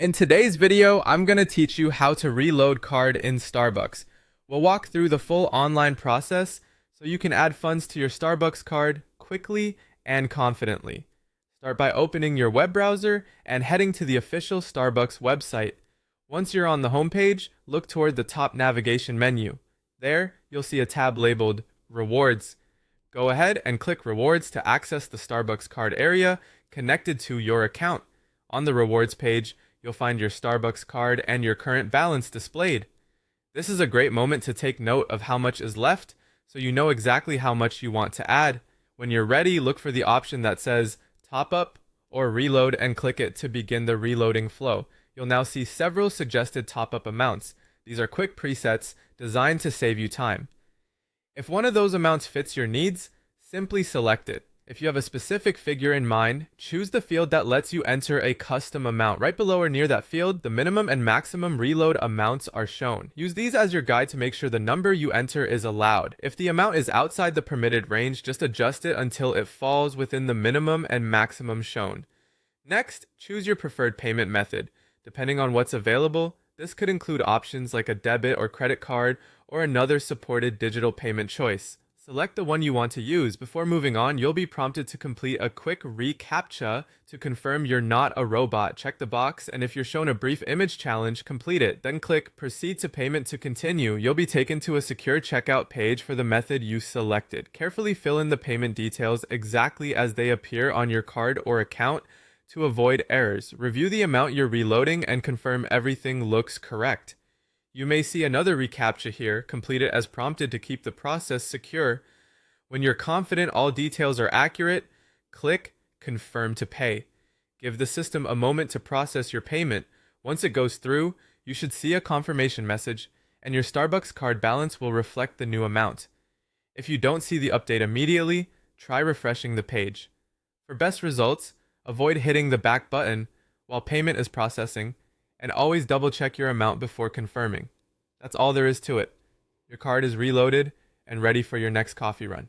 In today's video, I'm going to teach you how to reload card in Starbucks. We'll walk through the full online process so you can add funds to your Starbucks card quickly and confidently. Start by opening your web browser and heading to the official Starbucks website. Once you're on the homepage, look toward the top navigation menu. There, you'll see a tab labeled Rewards. Go ahead and click Rewards to access the Starbucks card area connected to your account. On the Rewards page, you'll find your Starbucks card and your current balance displayed. This is a great moment to take note of how much is left so you know exactly how much you want to add. When you're ready, look for the option that says Top Up or Reload and click it to begin the reloading flow. You'll now see several suggested top-up amounts. These are quick presets designed to save you time. If one of those amounts fits your needs, simply select it. If you have a specific figure in mind, choose the field that lets you enter a custom amount. Right below or near that field, the minimum and maximum reload amounts are shown. Use these as your guide to make sure the number you enter is allowed. If the amount is outside the permitted range, just adjust it until it falls within the minimum and maximum shown. Next, choose your preferred payment method. Depending on what's available, this could include options like a debit or credit card or another supported digital payment choice. Select the one you want to use. Before moving on, you'll be prompted to complete a quick reCAPTCHA to confirm you're not a robot. Check the box, and if you're shown a brief image challenge, complete it. Then click Proceed to Payment to continue. You'll be taken to a secure checkout page for the method you selected. Carefully fill in the payment details exactly as they appear on your card or account to avoid errors. Review the amount you're reloading and confirm everything looks correct. You may see another reCAPTCHA here. Complete it as prompted to keep the process secure. When you're confident all details are accurate, click Confirm to Pay. Give the system a moment to process your payment. Once it goes through, you should see a confirmation message, and your Starbucks card balance will reflect the new amount. If you don't see the update immediately, try refreshing the page. For best results, avoid hitting the back button while payment is processing, and always double check your amount before confirming. That's all there is to it. Your card is reloaded and ready for your next coffee run.